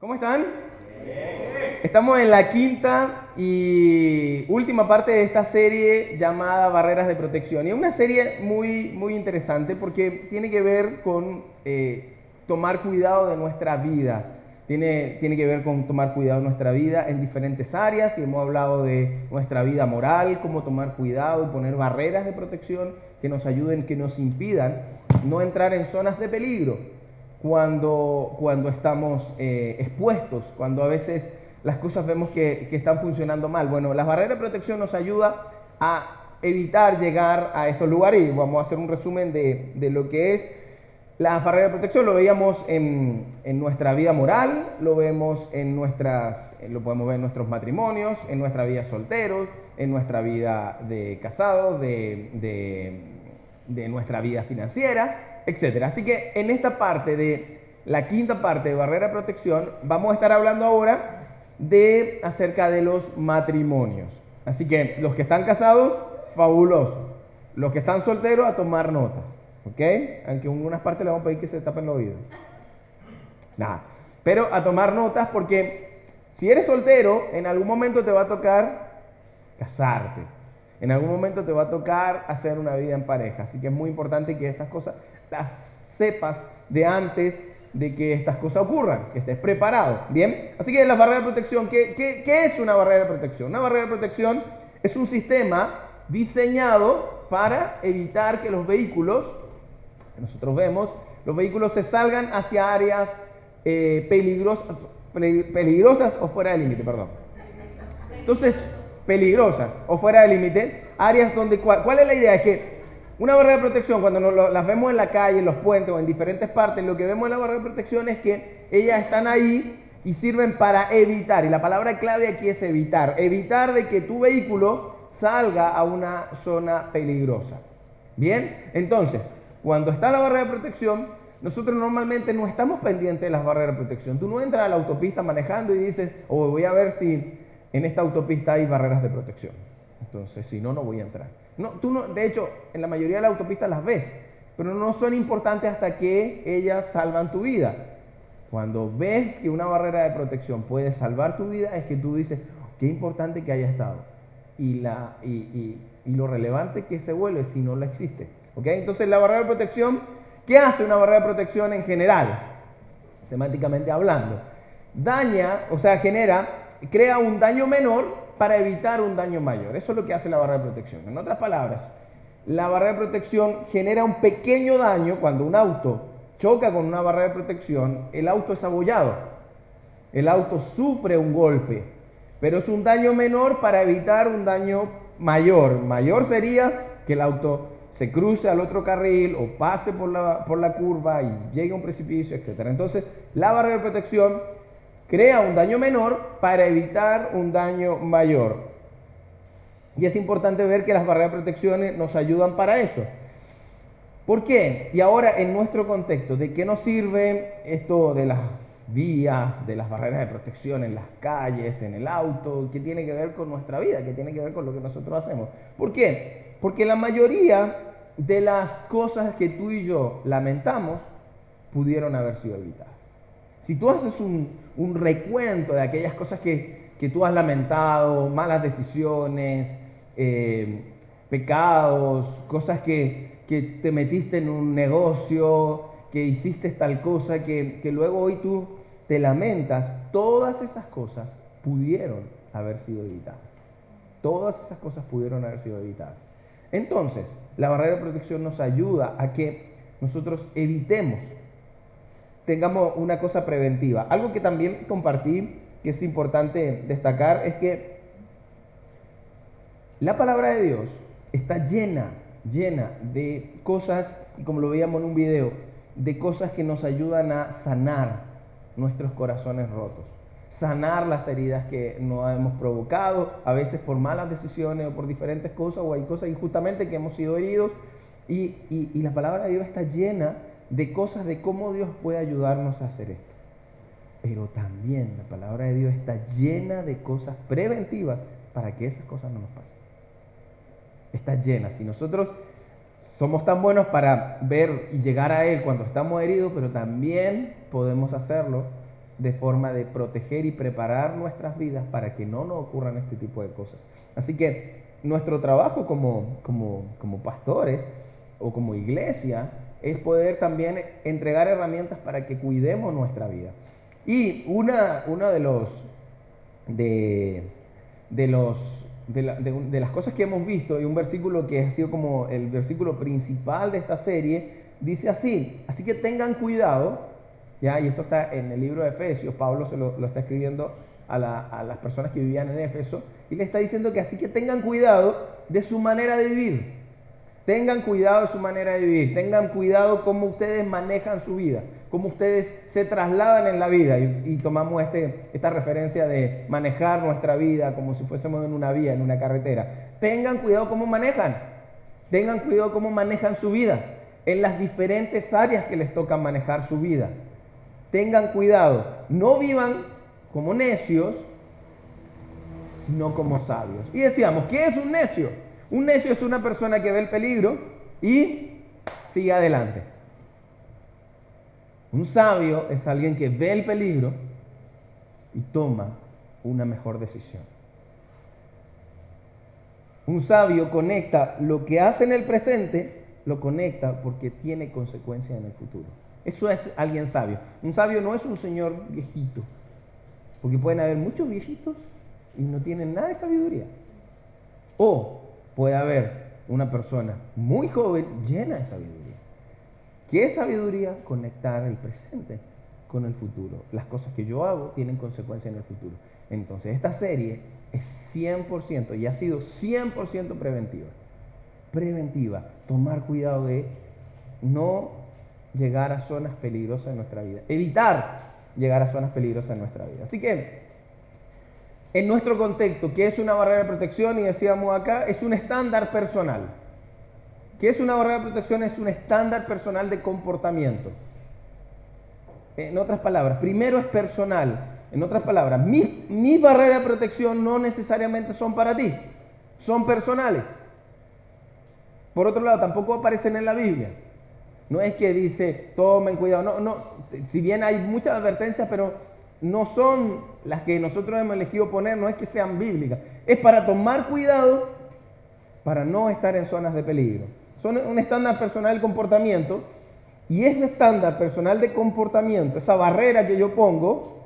¿Cómo están? Estamos en la quinta y última parte de esta serie llamada Barreras de Protección. Y es una serie muy interesante porque tiene que ver con tomar cuidado de nuestra vida. Tiene que ver con tomar cuidado de nuestra vida en diferentes áreas y hemos hablado de nuestra vida moral, cómo tomar cuidado y poner barreras de protección que nos ayuden, que nos impidan no entrar en zonas de peligro cuando estamos expuestos, cuando a veces las cosas vemos que están funcionando mal. Bueno, las barreras de protección nos ayudan a evitar llegar a estos lugares y vamos a hacer un resumen de lo que es la barrera de protección. Lo veíamos en nuestra vida moral, lo vemos lo podemos ver en nuestros matrimonios, en nuestra vida solteros, en nuestra vida de casados, de nuestra vida financiera, etcétera. Así que en esta parte de la quinta parte de barrera de protección vamos a estar hablando ahora acerca de los matrimonios. Así que los que están casados, fabuloso. Los que están solteros, a tomar notas. ¿Ok? Aunque en unas partes le vamos a pedir que se tapen los oídos. Nada. Pero a tomar notas porque si eres soltero, en algún momento te va a tocar casarte. En algún momento te va a tocar hacer una vida en pareja. Así que es muy importante que estas cosas las sepas de antes de que estas cosas ocurran, que estés preparado. ¿Bien? Así que la barrera de protección, ¿qué es una barrera de protección? Una barrera de protección es un sistema diseñado para evitar que los vehículos que nosotros vemos, los vehículos se salgan hacia áreas peligrosas o fuera del límite, perdón. Entonces, peligrosas o fuera del límite, áreas donde, ¿cuál es la idea? Es que una barrera de protección, cuando las vemos en la calle, en los puentes o en diferentes partes, lo que vemos en la barrera de protección es que ellas están ahí y sirven para evitar, y la palabra clave aquí es evitar de que tu vehículo salga a una zona peligrosa. Bien, entonces, cuando está la barrera de protección, nosotros normalmente no estamos pendientes de las barreras de protección. Tú no entras a la autopista manejando y dices, voy a ver si en esta autopista hay barreras de protección. Entonces, si no, no voy a entrar. No, de hecho, en la mayoría de las autopistas las ves, pero no son importantes hasta que ellas salvan tu vida. Cuando ves que una barrera de protección puede salvar tu vida, es que tú dices, qué importante que haya estado. Y lo relevante que se vuelve si no la existe. ¿Ok? Entonces la barrera de protección, ¿qué hace una barrera de protección en general? Semánticamente hablando. Crea un daño menor para evitar un daño mayor. Eso es lo que hace la barrera de protección. En otras palabras, la barrera de protección genera un pequeño daño. Cuando un auto choca con una barrera de protección, el auto es abollado. El auto sufre un golpe, pero es un daño menor para evitar un daño mayor. Mayor sería que el auto se cruce al otro carril o pase por la curva y llegue a un precipicio, etc. Entonces, la barrera de protección crea un daño menor para evitar un daño mayor. Y es importante ver que las barreras de protección nos ayudan para eso. ¿Por qué? Y ahora, en nuestro contexto, ¿de qué nos sirve esto de las vías, de las barreras de protección en las calles, en el auto? ¿Qué tiene que ver con nuestra vida? ¿Qué tiene que ver con lo que nosotros hacemos? ¿Por qué? Porque la mayoría de las cosas que tú y yo lamentamos pudieron haber sido evitadas. Si tú haces un recuento de aquellas cosas que tú has lamentado, malas decisiones, pecados, cosas que te metiste en un negocio, que hiciste tal cosa, que luego hoy tú te lamentas, todas esas cosas pudieron haber sido evitadas. Todas esas cosas pudieron haber sido evitadas. Entonces, la barrera de protección nos ayuda a que nosotros evitemos, tengamos una cosa preventiva. Algo que también compartí, que es importante destacar, es que la palabra de Dios está llena de cosas, y como lo veíamos en un video, de cosas que nos ayudan a sanar nuestros corazones rotos, sanar las heridas que nos hemos provocado, a veces por malas decisiones o por diferentes cosas, o hay cosas injustamente que hemos sido heridos, y la palabra de Dios está llena de cosas de cómo Dios puede ayudarnos a hacer esto. Pero también la palabra de Dios está llena de cosas preventivas para que esas cosas no nos pasen. Está llena. Si nosotros somos tan buenos para ver y llegar a Él cuando estamos heridos, pero también podemos hacerlo de forma de proteger y preparar nuestras vidas para que no nos ocurran este tipo de cosas. Así que nuestro trabajo como pastores o como iglesia es poder también entregar herramientas para que cuidemos nuestra vida. Y una de las cosas que hemos visto, y un versículo que ha sido como el versículo principal de esta serie, dice así que tengan cuidado, ¿ya? Y esto está en el libro de Efesios. Pablo lo está escribiendo a las personas que vivían en Éfeso, y le está diciendo que así que tengan cuidado de su manera de vivir. Tengan cuidado de su manera de vivir, tengan cuidado cómo ustedes manejan su vida, cómo ustedes se trasladan en la vida. Y tomamos esta referencia de manejar nuestra vida como si fuésemos en una vía, en una carretera. Tengan cuidado cómo manejan, tengan cuidado cómo manejan su vida, en las diferentes áreas que les toca manejar su vida. Tengan cuidado, no vivan como necios, sino como sabios. Y decíamos, ¿qué es un necio? Un necio es una persona que ve el peligro y sigue adelante. Un sabio es alguien que ve el peligro y toma una mejor decisión. Un sabio conecta lo que hace en el presente, lo conecta porque tiene consecuencias en el futuro. Eso es alguien sabio. Un sabio no es un señor viejito, porque pueden haber muchos viejitos y no tienen nada de sabiduría. O puede haber una persona muy joven llena de sabiduría. ¿Qué es sabiduría? Conectar el presente con el futuro. Las cosas que yo hago tienen consecuencias en el futuro. Entonces esta serie es 100% y ha sido 100% preventiva. Preventiva. Tomar cuidado de no llegar a zonas peligrosas en nuestra vida. Evitar llegar a zonas peligrosas en nuestra vida. Así que en nuestro contexto, ¿qué es una barrera de protección? Y decíamos acá, es un estándar personal. ¿Qué es una barrera de protección? Es un estándar personal de comportamiento. En otras palabras, primero es personal. En otras palabras, mis barreras de protección no necesariamente son para ti, son personales. Por otro lado, tampoco aparecen en la Biblia. No es que dice, tomen cuidado. No, si bien hay muchas advertencias, pero no son las que nosotros hemos elegido poner, no es que sean bíblicas. Es para tomar cuidado, para no estar en zonas de peligro. Son un estándar personal de comportamiento, y ese estándar personal de comportamiento, esa barrera que yo pongo,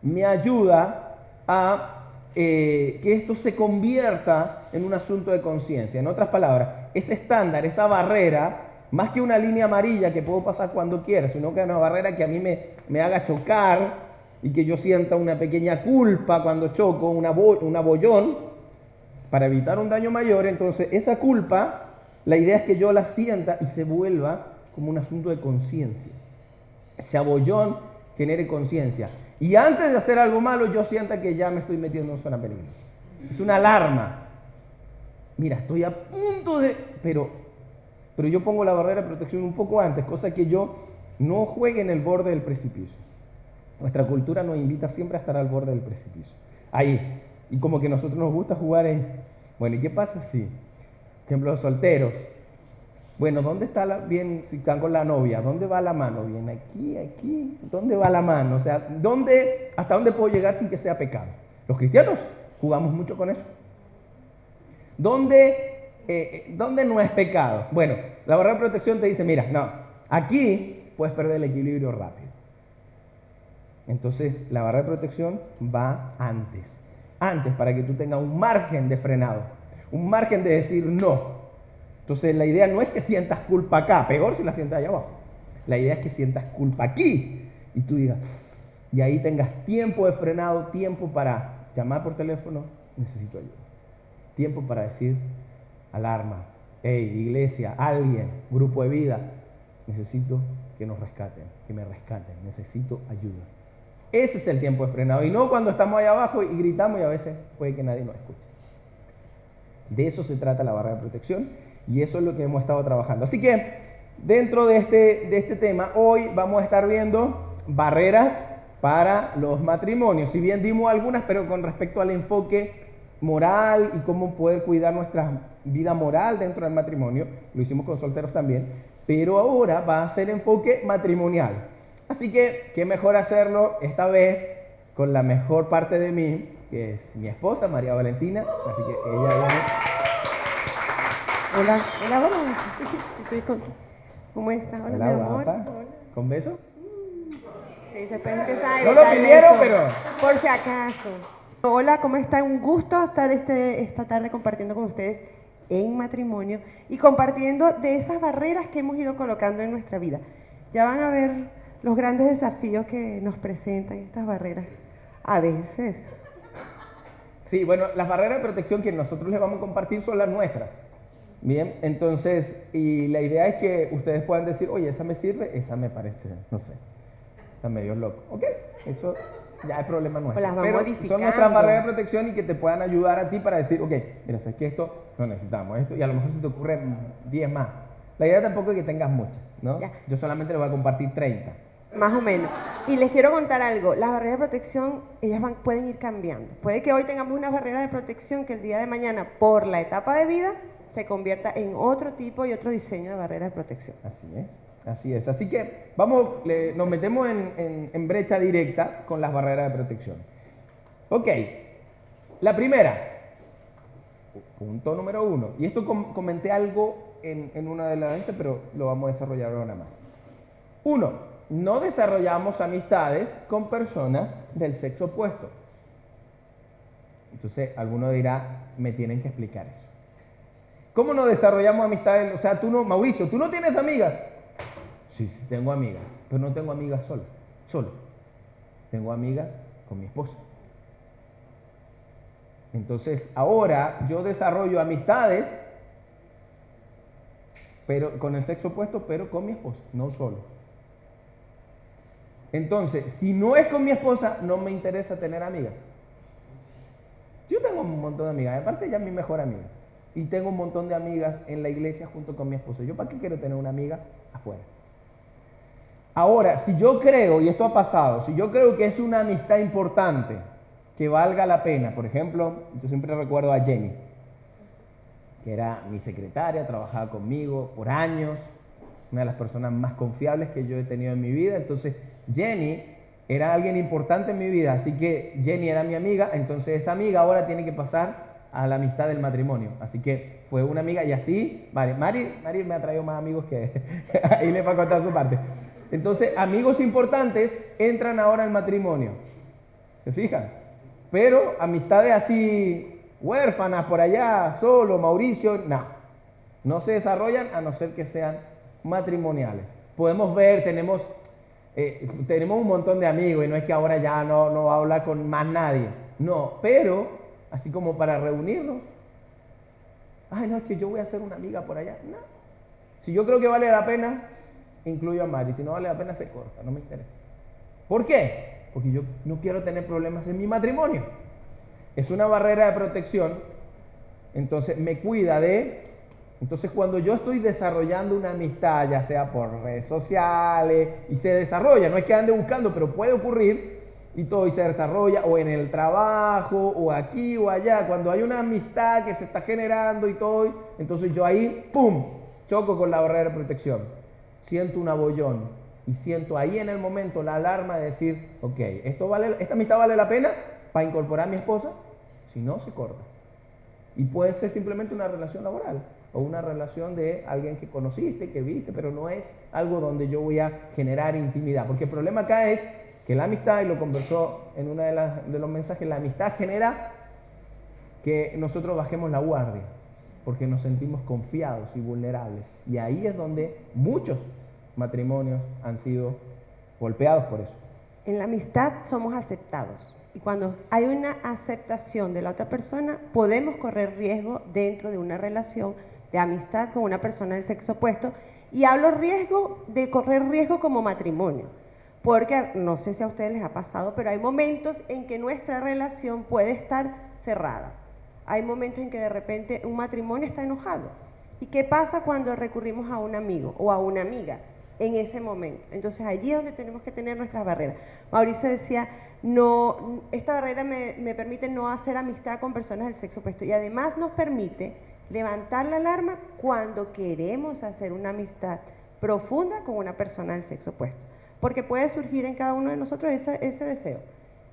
me ayuda a que esto se convierta en un asunto de conciencia. En otras palabras, ese estándar, esa barrera, más que una línea amarilla que puedo pasar cuando quiera, sino que es una barrera que a mí me haga chocar y que yo sienta una pequeña culpa cuando choco, un abollón, para evitar un daño mayor. Entonces esa culpa, la idea es que yo la sienta y se vuelva como un asunto de conciencia. Ese abollón genere conciencia. Y antes de hacer algo malo, yo sienta que ya me estoy metiendo en zona peligrosa. Es una alarma. Mira, estoy a punto de... Pero yo pongo la barrera de protección un poco antes, cosa que yo no juegue en el borde del precipicio. Nuestra cultura nos invita siempre a estar al borde del precipicio. Ahí. Y como que a nosotros nos gusta jugar en... Bueno, ¿y qué pasa si? Por ejemplo, los solteros. Bueno, ¿dónde está si están con la novia? ¿Dónde va la mano? Bien, aquí. ¿Dónde va la mano? O sea, ¿hasta dónde puedo llegar sin que sea pecado? Los cristianos jugamos mucho con eso. ¿Dónde no es pecado? Bueno, la barrera de protección te dice, mira, no, aquí puedes perder el equilibrio rápido. Entonces, la barrera de protección va antes, para que tú tengas un margen de frenado, un margen de decir no. Entonces, la idea no es que sientas culpa acá, peor si la sientas allá abajo. La idea es que sientas culpa aquí y tú digas, y ahí tengas tiempo de frenado, tiempo para llamar por teléfono, necesito ayuda. Tiempo para decir, alarma, hey, iglesia, alguien, grupo de vida, necesito que nos rescaten, que me rescaten, necesito ayuda. Ese es el tiempo de frenado, y no cuando estamos ahí abajo y gritamos y a veces puede que nadie nos escuche. De eso se trata la barrera de protección, y eso es lo que hemos estado trabajando. Así que dentro de este tema, hoy vamos a estar viendo barreras para los matrimonios. Si bien dimos algunas, pero con respecto al enfoque moral y cómo poder cuidar nuestra vida moral dentro del matrimonio, lo hicimos con solteros también, pero ahora va a ser enfoque matrimonial. Así que, qué mejor hacerlo esta vez con la mejor parte de mí, que es mi esposa, María Valentina. Así que ella viene. Hola, hola, hola. ¿Cómo estás? Hola, Hola, mi amor. guapa. Hola. ¿Con beso? Sí, se puede empezar a No lo gritar pidieron, eso, pero... por si acaso. Hola, ¿cómo están? Un gusto estar esta tarde compartiendo con ustedes en matrimonio y compartiendo de esas barreras que hemos ido colocando en nuestra vida. Ya van a ver los grandes desafíos que nos presentan estas barreras. A veces. Sí, bueno, las barreras de protección que nosotros les vamos a compartir son las nuestras. Bien, entonces, y la idea es que ustedes puedan decir, oye, esa me sirve, esa me parece, no sé, está medio loco. Ok, eso ya es problema nuestro. Pues las van Pero modificando. son nuestras barreras de protección y que te puedan ayudar a ti para decir, ok, mira, sabes que esto lo necesitamos, esto, y a lo mejor se te ocurren 10 más. La idea tampoco es que tengas muchas, ¿no? Ya. Yo solamente les voy a compartir 30. Más o menos. Y les quiero contar algo. Las barreras de protección, pueden ir cambiando. Puede que hoy tengamos una barrera de protección que el día de mañana, por la etapa de vida, se convierta en otro tipo y otro diseño de barrera de protección. Así es, así es. Así que nos metemos en brecha directa con las barreras de protección. Ok, la primera, punto número 1. Y esto comenté algo en una de las veces, pero lo vamos a desarrollar ahora más. 1. No desarrollamos amistades con personas del sexo opuesto. Entonces, alguno dirá, me tienen que explicar eso. ¿Cómo no desarrollamos amistades? O sea, Mauricio, ¿tú no tienes amigas? Sí, sí tengo amigas, pero no tengo amigas solo. Tengo amigas con mi esposa. Entonces, ahora yo desarrollo amistades pero con el sexo opuesto, pero con mi esposa, no solo. Entonces, si no es con mi esposa, no me interesa tener amigas. Yo tengo un montón de amigas, aparte ella es mi mejor amiga. Y tengo un montón de amigas en la iglesia junto con mi esposa. ¿Yo para qué quiero tener una amiga afuera? Ahora, si yo creo, y esto ha pasado, si yo creo que es una amistad importante, que valga la pena, por ejemplo, yo siempre recuerdo a Jenny, que era mi secretaria, trabajaba conmigo por años, una de las personas más confiables que yo he tenido en mi vida. Entonces, Jenny era alguien importante en mi vida, así que Jenny era mi amiga, entonces esa amiga ahora tiene que pasar a la amistad del matrimonio. Así que fue una amiga y así, vale, Mari me ha traído más amigos que ahí le va a contar su parte. Entonces, amigos importantes entran ahora al matrimonio. ¿Se fijan? Pero amistades así, huérfanas por allá, solo, Mauricio, no se desarrollan a no ser que sean matrimoniales. Podemos ver, tenemos un montón de amigos y no es que ahora ya no va a hablar con más nadie. No, pero así como para reunirnos. Ay, no, es que yo voy a hacer una amiga por allá. No. Si yo creo que vale la pena, incluyo a Mari. Si no vale la pena, se corta, no me interesa. ¿Por qué? Porque yo no quiero tener problemas en mi matrimonio. Es una barrera de protección. Entonces me cuida de... Entonces cuando yo estoy desarrollando una amistad, ya sea por redes sociales, y se desarrolla, no es que ande buscando, pero puede ocurrir, y todo, y se desarrolla, o en el trabajo, o aquí o allá, cuando hay una amistad que se está generando y todo, entonces yo ahí, ¡pum!, choco con la barrera de protección. Siento un abollón, y siento ahí en el momento la alarma de decir, ok, esta amistad vale la pena para incorporar a mi esposa, si no, se corta. Y puede ser simplemente una relación laboral o una relación de alguien que conociste, que viste, pero no es algo donde yo voy a generar intimidad. Porque el problema acá es que la amistad, y lo conversó en uno de los mensajes, la amistad genera que nosotros bajemos la guardia, porque nos sentimos confiados y vulnerables. Y ahí es donde muchos matrimonios han sido golpeados por eso. En la amistad somos aceptados. Y cuando hay una aceptación de la otra persona, podemos correr riesgo dentro de una relación de amistad con una persona del sexo opuesto. Y hablo de correr riesgo como matrimonio. Porque no sé si a ustedes les ha pasado, pero hay momentos en que nuestra relación puede estar cerrada. Hay momentos en que de repente un matrimonio está enojado. ¿Y qué pasa cuando recurrimos a un amigo o a una amiga en ese momento? Entonces allí es donde tenemos que tener nuestras barreras. Mauricio decía, esta barrera me permite no hacer amistad con personas del sexo opuesto y además nos permite levantar la alarma cuando queremos hacer una amistad profunda con una persona del sexo opuesto. porque puede surgir en cada uno de nosotros ese deseo.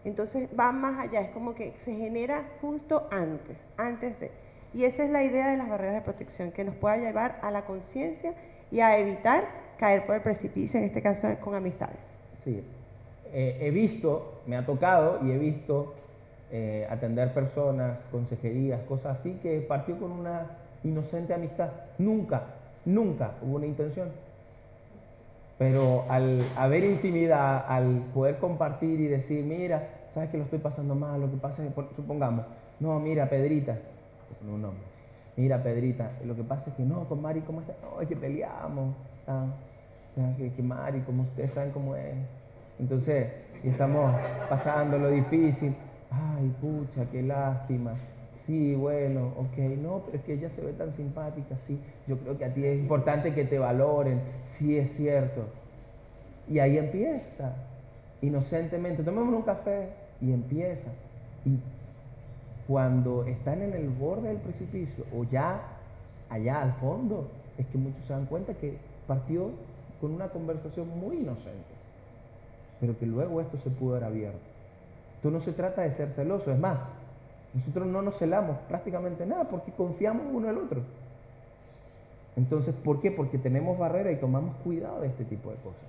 Entonces va más allá, es como que se genera justo antes de. Y esa es la idea de las barreras de protección, que nos pueda llevar a la conciencia y a evitar caer por el precipicio, en este caso con amistades. Sí, he visto, me ha tocado y he visto atender personas, consejerías, cosas así, que partió con una inocente amistad. Nunca hubo una intención. Pero al haber intimidad, al poder compartir y decir, mira, sabes que lo estoy pasando mal, lo que pasa es que, supongamos, no, mira, Pedrita, con un nombre, mira, Pedrita, lo que pasa es que no, con Mari, ¿cómo está? No, es que peleamos, que Mari, como ustedes saben cómo es. Entonces, y estamos pasando lo difícil. Ay, pucha, qué lástima. Sí, bueno, ok, no, pero es que ella se ve tan simpática, sí. Yo creo que a ti es importante que te valoren, sí es cierto. Y ahí empieza, inocentemente, tomemos un café y empieza. Y cuando están en el borde del precipicio o ya allá al fondo, es que muchos se dan cuenta que partió con una conversación muy inocente, pero que luego esto se pudo haber abierto. Esto no se trata de ser celoso, es más, nosotros no nos celamos prácticamente nada porque confiamos uno en el otro. Entonces, ¿por qué? Porque tenemos barrera y tomamos cuidado de este tipo de cosas.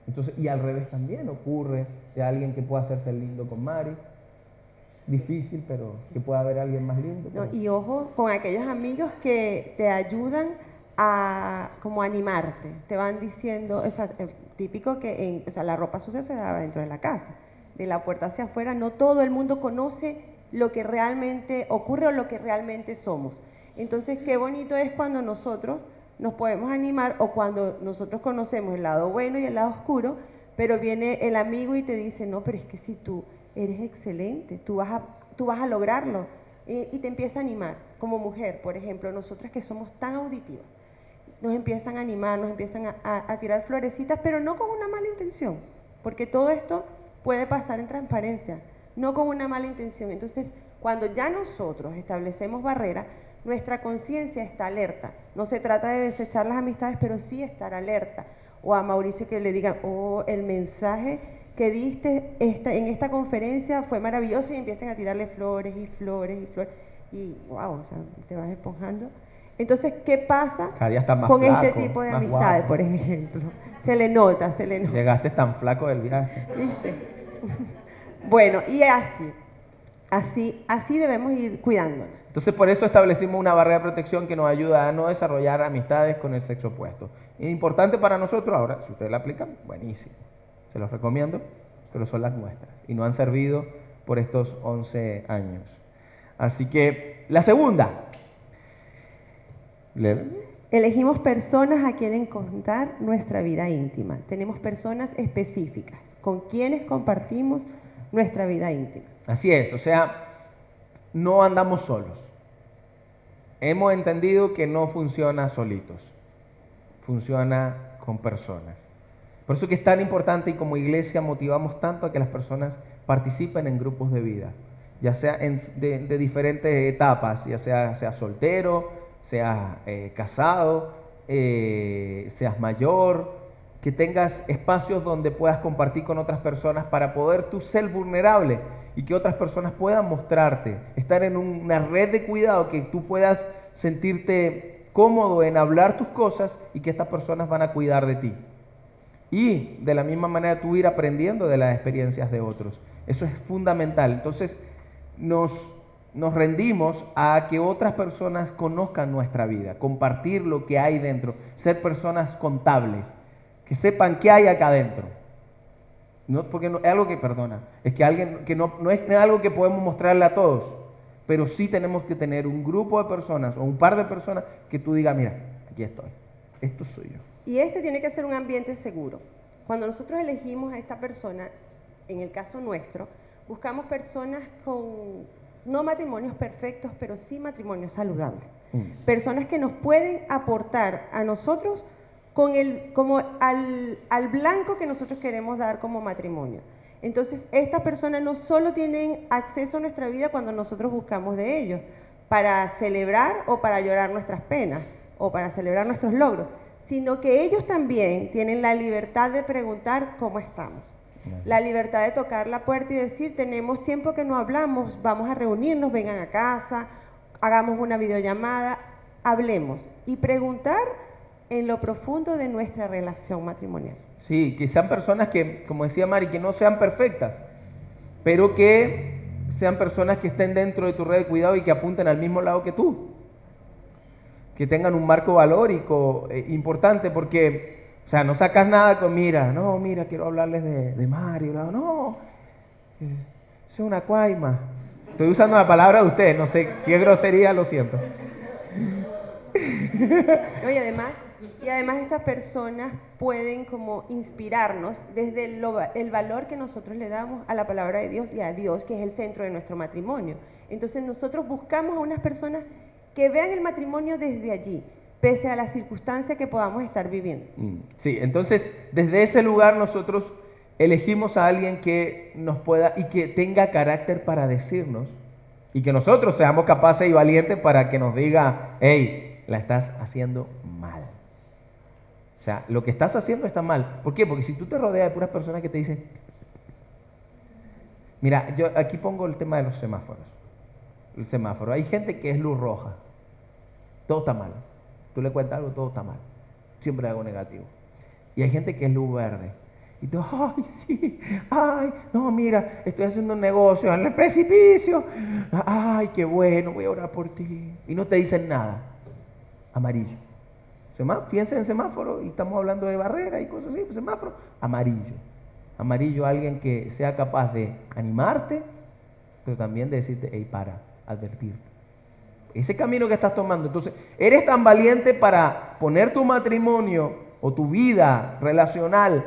Entonces, y al revés también ocurre de alguien que pueda hacerse lindo con Mari, difícil, pero que pueda haber alguien más lindo. No, y ojo con aquellos amigos que te ayudan a como animarte, te van diciendo, es típico que la ropa sucia se da dentro de la casa, de la puerta hacia afuera, no todo el mundo conoce lo que realmente ocurre o lo que realmente somos. Entonces, qué bonito es cuando nosotros nos podemos animar o cuando nosotros conocemos el lado bueno y el lado oscuro, pero viene el amigo y te dice, no, pero es que si tú eres excelente, tú vas a lograrlo, y te empieza a animar. Como mujer, por ejemplo, nosotras que somos tan auditivas, nos empiezan a animar, nos empiezan a tirar florecitas, pero no con una mala intención, porque todo esto puede pasar en transparencia, no con una mala intención. Entonces, cuando ya nosotros establecemos barreras, nuestra conciencia está alerta. No se trata de desechar las amistades, pero sí estar alerta. O a Mauricio que le digan, oh, el mensaje que diste en esta conferencia fue maravilloso, y empiecen a tirarle flores y flores y flores. Y wow, o sea, te vas esponjando. Entonces, ¿qué pasa con flaco, este tipo de amistades, por ejemplo? Se le nota. Llegaste tan flaco del viaje. ¿Viste? Bueno, y así debemos ir cuidándonos. Entonces, por eso establecimos una barrera de protección que nos ayuda a no desarrollar amistades con el sexo opuesto. Es importante para nosotros, ahora, si ustedes la aplican, buenísimo. Se los recomiendo, pero son las nuestras y nos han servido por estos 11 años. Así que, la segunda. Elegimos personas a quienes contar nuestra vida íntima. Tenemos personas específicas con quienes compartimos nuestra vida íntima. Así es, o sea, no andamos solos. Hemos entendido que no funciona solitos, funciona con personas. Por eso que es tan importante y como iglesia motivamos tanto a que las personas participen en grupos de vida, ya sea de diferentes etapas, ya sea soltero, seas casado, seas mayor, que tengas espacios donde puedas compartir con otras personas para poder tú ser vulnerable y que otras personas puedan mostrarte, estar en una red de cuidado, que tú puedas sentirte cómodo en hablar tus cosas y que estas personas van a cuidar de ti. Y de la misma manera tú ir aprendiendo de las experiencias de otros. Eso es fundamental. Entonces nos rendimos a que otras personas conozcan nuestra vida, compartir lo que hay dentro, ser personas contables, que sepan qué hay acá adentro. No, porque no, es algo que, es que alguien que no es algo que podemos mostrarle a todos, pero sí tenemos que tener un grupo de personas o un par de personas que tú digas, mira, aquí estoy, esto soy yo. Y este tiene que ser un ambiente seguro. Cuando nosotros elegimos a esta persona, en el caso nuestro, buscamos personas con no matrimonios perfectos, pero sí matrimonios saludables. Personas que nos pueden aportar a nosotros como al blanco que nosotros queremos dar como matrimonio. Entonces, estas personas no solo tienen acceso a nuestra vida cuando nosotros buscamos de ellos, para celebrar o para llorar nuestras penas, o para celebrar nuestros logros, sino que ellos también tienen la libertad de preguntar cómo estamos. La libertad de tocar la puerta y decir, tenemos tiempo que no hablamos, vamos a reunirnos, vengan a casa, hagamos una videollamada, hablemos. Y preguntar en lo profundo de nuestra relación matrimonial. Sí, que sean personas que, como decía Mari, que no sean perfectas, pero que sean personas que estén dentro de tu red de cuidado y que apunten al mismo lado que tú. Que tengan un marco valórico importante, porque, o sea, no sacas nada con, mira, quiero hablarles de Mario, no, es una cuaima. Estoy usando la palabra de ustedes, no sé si es grosería, lo siento. No, y además estas personas pueden como inspirarnos desde el valor que nosotros le damos a la palabra de Dios y a Dios, que es el centro de nuestro matrimonio. Entonces nosotros buscamos a unas personas que vean el matrimonio desde allí, pese a las circunstancias que podamos estar viviendo. Sí, entonces desde ese lugar nosotros elegimos a alguien que nos pueda y que tenga carácter para decirnos, y que nosotros seamos capaces y valientes para que nos diga, hey, la estás haciendo mal. O sea, lo que estás haciendo está mal. ¿Por qué? Porque si tú te rodeas de puras personas que te dicen, mira, yo aquí pongo el tema de los semáforos. El semáforo. Hay gente que es luz roja. Todo está mal. Tú le cuentas algo, todo está mal. Siempre algo negativo. Y hay gente que es luz verde. Y tú, ay, sí, ay, no, mira, estoy haciendo un negocio en el precipicio. Ay, qué bueno, voy a orar por ti. Y no te dicen nada. Amarillo. Piensa en semáforo y estamos hablando de barrera y cosas así. Semáforo, amarillo. Amarillo, alguien que sea capaz de animarte, pero también de decirte, hey, para, advertirte. Ese camino que estás tomando. Entonces, eres tan valiente para poner tu matrimonio o tu vida relacional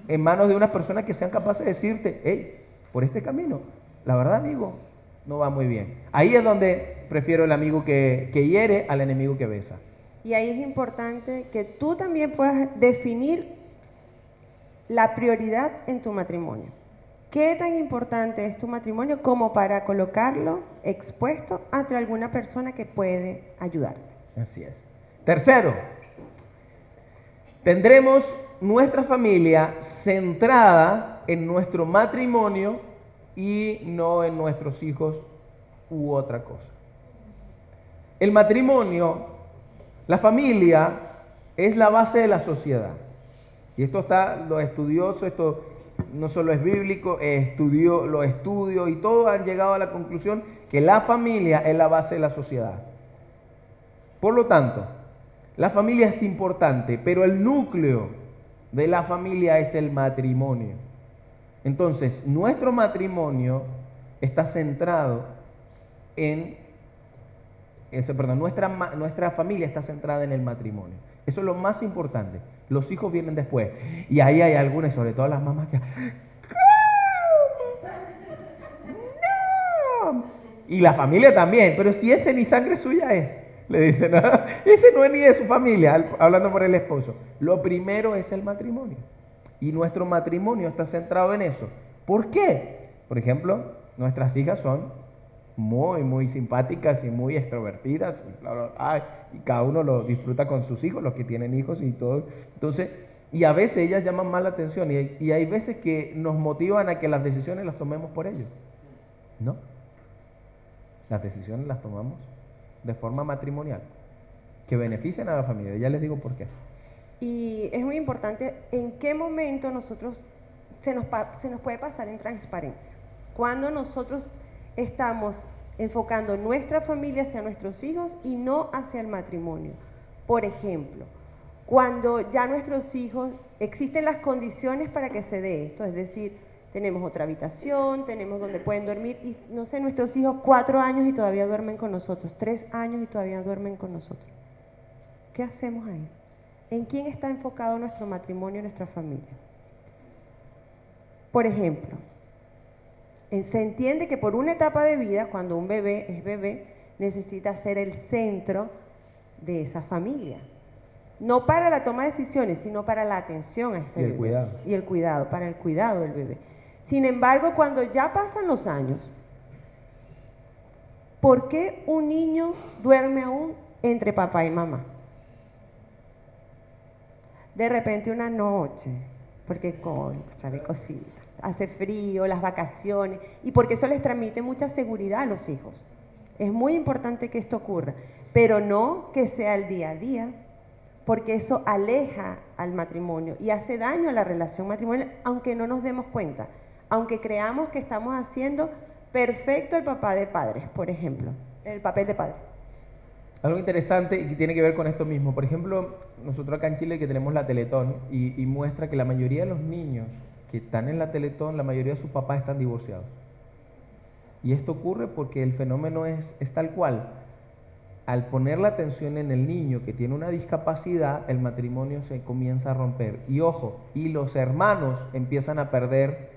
en manos de unas personas que sean capaces de decirte, hey, por este camino, la verdad, amigo, no va muy bien. Ahí es donde prefiero el amigo que hiere al enemigo que besa. Y ahí es importante que tú también puedas definir la prioridad en tu matrimonio. ¿Qué tan importante es tu matrimonio como para colocarlo expuesto ante alguna persona que puede ayudarte? Así es. Tercero, tendremos nuestra familia centrada en nuestro matrimonio y no en nuestros hijos u otra cosa. El matrimonio, la familia, es la base de la sociedad. Y esto está, los estudiosos, esto no solo es bíblico, los estudios y todos han llegado a la conclusión que la familia es la base de la sociedad. Por lo tanto, la familia es importante, pero el núcleo de la familia es el matrimonio. Entonces, nuestro matrimonio está centrado nuestra familia está centrada en el matrimonio. Eso es lo más importante. Los hijos vienen después. Y ahí hay algunas, sobre todo las mamás, que... ¡No! Y la familia también. Pero si ese ni sangre suya es, le dicen, ¿no? Ese no es ni de su familia, hablando por el esposo. Lo primero es el matrimonio. Y nuestro matrimonio está centrado en eso. ¿Por qué? Por ejemplo, nuestras hijas son muy, muy simpáticas y muy extrovertidas. Y cada uno lo disfruta con sus hijos, los que tienen hijos y todo. Entonces, y a veces ellas llaman más la atención y hay veces que nos motivan a que las decisiones las tomemos por ellos. ¿No? Las decisiones las tomamos de forma matrimonial, que benefician a la familia. Ya les digo por qué. Y es muy importante en qué momento se nos puede pasar en transparencia. Cuando nosotros estamos enfocando nuestra familia hacia nuestros hijos y no hacia el matrimonio. Por ejemplo, cuando ya nuestros hijos, existen las condiciones para que se dé esto, es decir, tenemos otra habitación, tenemos donde pueden dormir y no sé, nuestros hijos 4 años y todavía duermen con nosotros, 3 años y todavía duermen con nosotros. ¿Qué hacemos ahí? ¿En quién está enfocado nuestro matrimonio y nuestra familia? Por ejemplo, se entiende que por una etapa de vida, cuando un bebé es bebé, necesita ser el centro de esa familia. No para la toma de decisiones, sino para la atención a ese bebé. Cuidado. Y el cuidado, para el cuidado del bebé. Sin embargo, cuando ya pasan los años, ¿por qué un niño duerme aún entre papá y mamá? de repente una noche, porque sabe cosita, hace frío, las vacaciones, y porque eso les transmite mucha seguridad a los hijos. Es muy importante que esto ocurra, pero no que sea el día a día, porque eso aleja al matrimonio y hace daño a la relación matrimonial, aunque no nos demos cuenta, aunque creamos que estamos haciendo perfecto el papá de padres, por ejemplo, el papel de padre. Algo interesante y que tiene que ver con esto mismo. Por ejemplo, nosotros acá en Chile que tenemos la Teletón y muestra que la mayoría de los niños que están en la Teletón, la mayoría de sus papás están divorciados. Y esto ocurre porque el fenómeno es tal cual. Al poner la atención en el niño que tiene una discapacidad, el matrimonio se comienza a romper. Y ojo, y los hermanos empiezan a perder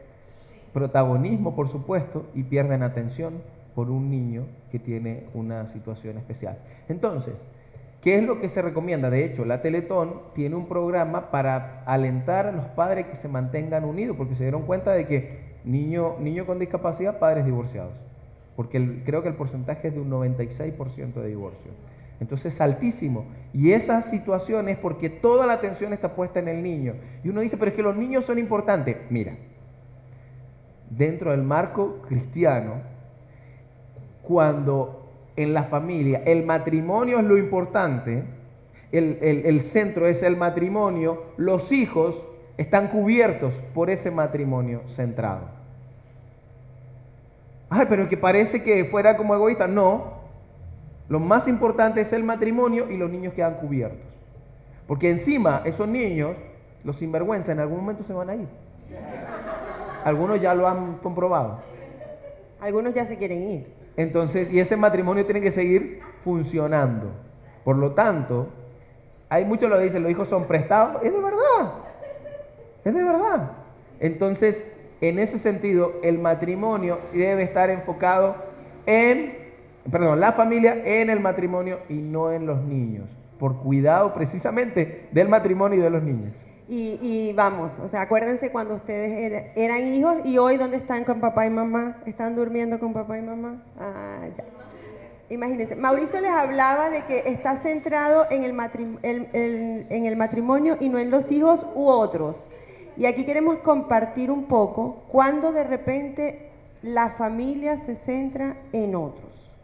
protagonismo, por supuesto, y pierden atención por un niño que tiene una situación especial. Entonces, ¿qué es lo que se recomienda? De hecho, la Teletón tiene un programa para alentar a los padres que se mantengan unidos, porque se dieron cuenta de que niño con discapacidad, padres divorciados. Porque creo que el porcentaje es de un 96% de divorcio. Entonces es altísimo. Y esa situación es porque toda la atención está puesta en el niño. Y uno dice, pero es que los niños son importantes. Mira, dentro del marco cristiano, cuando en la familia el matrimonio es lo importante, el centro es el matrimonio, los hijos están cubiertos por ese matrimonio centrado. Ay, pero que parece que fuera como egoísta. No, lo más importante es el matrimonio y los niños quedan cubiertos. Porque encima esos niños, los sinvergüenza, en algún momento se van a ir. Algunos ya lo han comprobado. Algunos ya se quieren ir. Entonces, y ese matrimonio tiene que seguir funcionando. Por lo tanto, hay muchos lo dicen, los hijos son prestados. Es de verdad. Es de verdad. Entonces, en ese sentido, el matrimonio debe estar enfocado la familia en el matrimonio y no en los niños, por cuidado precisamente del matrimonio y de los niños. Y vamos, o sea, acuérdense cuando ustedes eran hijos y hoy ¿dónde están con papá y mamá? ¿Están durmiendo con papá y mamá? Ah, ya. Imagínense, Mauricio les hablaba de que está centrado en el matrimonio y no en los hijos u otros. Y aquí queremos compartir un poco cuando de repente la familia se centra en otros.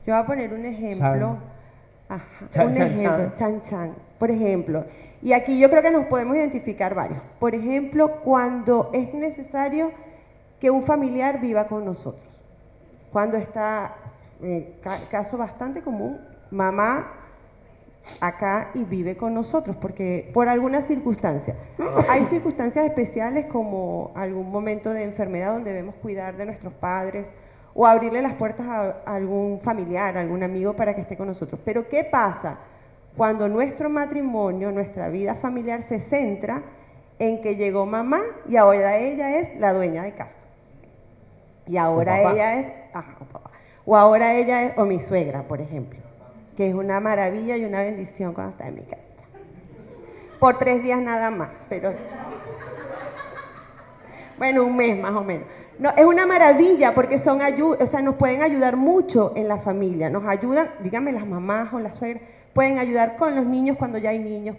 Yo voy a poner un ejemplo. Chan, chan. Por ejemplo, y aquí yo creo que nos podemos identificar varios. Por ejemplo, cuando es necesario que un familiar viva con nosotros. Cuando está, caso bastante común, mamá acá y vive con nosotros, porque por alguna circunstancia. Hay circunstancias especiales como algún momento de enfermedad donde debemos cuidar de nuestros padres o abrirle las puertas a algún familiar, a algún amigo para que esté con nosotros. Pero ¿qué pasa cuando nuestro matrimonio, nuestra vida familiar se centra en que llegó mamá y ahora ella es la dueña de casa? Y ahora ella es, o ahora ella es, o mi suegra, por ejemplo, que es una maravilla y una bendición cuando está en mi casa. Por 3 días nada más, pero bueno, un mes más o menos. No, es una maravilla porque son o sea, nos pueden ayudar mucho en la familia. Nos ayudan, díganme las mamás o las suegras, pueden ayudar con los niños cuando ya hay niños,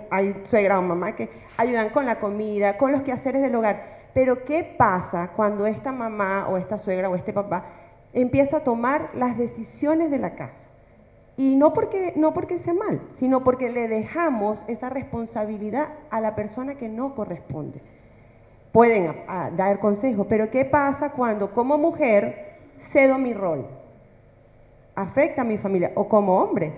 hay suegra o mamá que ayudan con la comida, con los quehaceres del hogar. Pero ¿qué pasa cuando esta mamá o esta suegra o este papá empieza a tomar las decisiones de la casa? Y no porque sea mal, sino porque le dejamos esa responsabilidad a la persona que no corresponde. Pueden dar consejos, pero ¿qué pasa cuando como mujer cedo mi rol? Afecta a mi familia, o como hombre,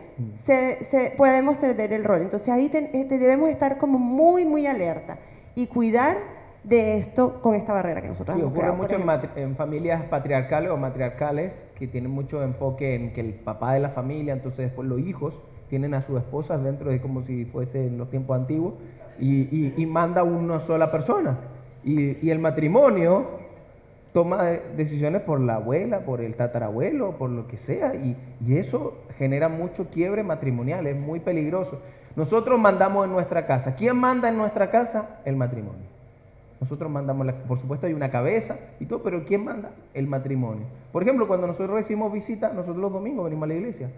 podemos ceder el rol. Entonces ahí debemos estar como muy, muy alerta y cuidar de esto con esta barrera que nosotros hemos creado. Ocurre mucho en familias patriarcales o matriarcales que tienen mucho enfoque en que el papá de la familia, entonces después los hijos tienen a sus esposas dentro de como si fuese en los tiempos antiguos y manda una sola persona. Y el matrimonio toma decisiones por la abuela, por el tatarabuelo, por lo que sea, y eso genera mucho quiebre matrimonial, es muy peligroso. Nosotros mandamos en nuestra casa. ¿Quién manda en nuestra casa? El matrimonio. Nosotros mandamos, por supuesto hay una cabeza y todo, pero ¿quién manda? El matrimonio. Por ejemplo, cuando nosotros recibimos visita, nosotros los domingos venimos a la iglesia.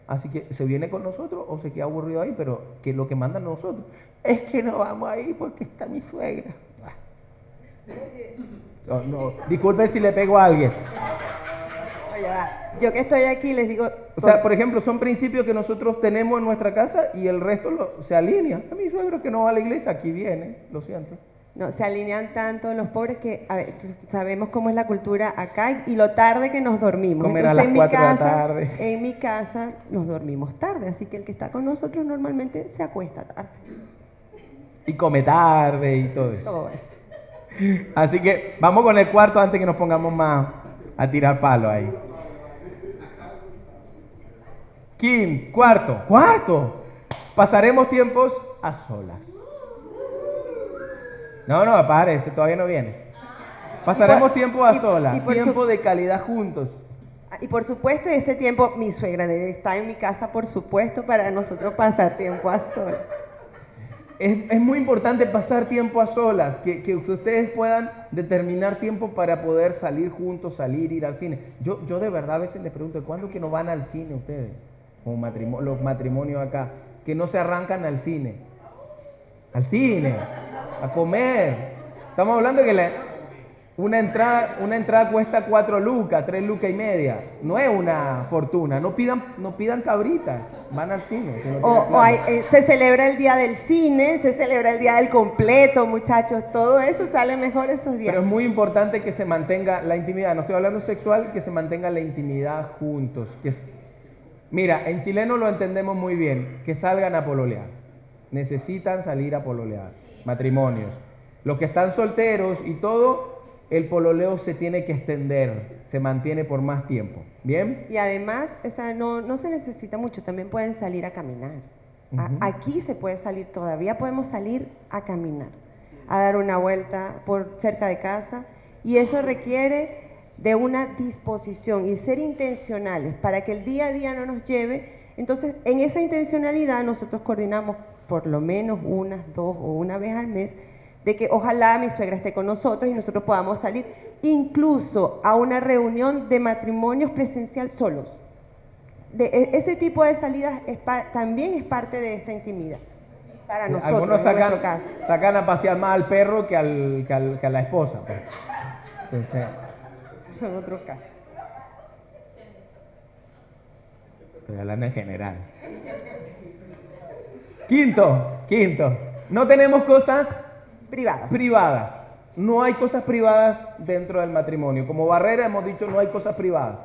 así que se viene con nosotros o se queda aburrido ahí, pero que lo que mandan nosotros es que no vamos a ir porque está mi suegra. No, no, disculpe si le pego a alguien. Oye, va. Yo que estoy aquí les digo... O sea, por ejemplo, son principios que nosotros tenemos en nuestra casa y el resto se alinea. A mi suegro que no va a la iglesia, aquí viene, lo siento. No, se alinean tanto los pobres que a ver, sabemos cómo es la cultura acá y lo tarde que nos dormimos. Comer a Entonces, las 4 de la tarde. En mi casa nos dormimos tarde, así que el que está con nosotros normalmente se acuesta tarde. Y come tarde y todo eso. Todo eso. Así que vamos con el cuarto antes que nos pongamos más a tirar palo ahí. Kim, cuarto. Pasaremos tiempos a solas. No, pare, ese todavía no viene. Pasaremos tiempo a solas, tiempo de calidad juntos. Y por supuesto, ese tiempo mi suegra debe estar en mi casa, por supuesto, para nosotros pasar tiempo a solas. Es muy importante pasar tiempo a solas, que ustedes puedan determinar tiempo para poder salir juntos, ir al cine. Yo de verdad a veces les pregunto, ¿cuándo que no van al cine ustedes? Como los matrimonios acá, que no se arrancan al cine, a comer. Estamos hablando de que una entrada cuesta 4 lucas, 3 lucas y media. No es una fortuna. No pidan cabritas, van al cine. Se celebra el día del cine, se celebra el día del completo, muchachos. Todo eso sale mejor esos días. Pero es muy importante que se mantenga la intimidad. No estoy hablando sexual, que se mantenga la intimidad juntos. Mira, en chileno lo entendemos muy bien, que salgan a pololear. Necesitan salir a pololear, matrimonios. Los que están solteros y todo, el pololeo se tiene que extender, se mantiene por más tiempo. ¿Bien? Y además, o sea, no se necesita mucho, también pueden salir a caminar. Aquí se puede salir, todavía podemos salir a caminar, a dar una vuelta por cerca de casa, y eso requiere de una disposición y ser intencionales para que el día a día no nos lleve. Entonces, en esa intencionalidad nosotros coordinamos por lo menos 1, 2 o una vez al mes, de que ojalá mi suegra esté con nosotros y nosotros podamos salir incluso a una reunión de matrimonios presencial solos. Ese tipo de salidas también es parte de esta intimidad para nosotros. Algunos sacan a pasear más al perro que a la esposa. Pues. Entonces, son otros casos. Estoy hablando en general. Quinto. No tenemos cosas privadas. No hay cosas privadas dentro del matrimonio. Como barrera hemos dicho, no hay cosas privadas.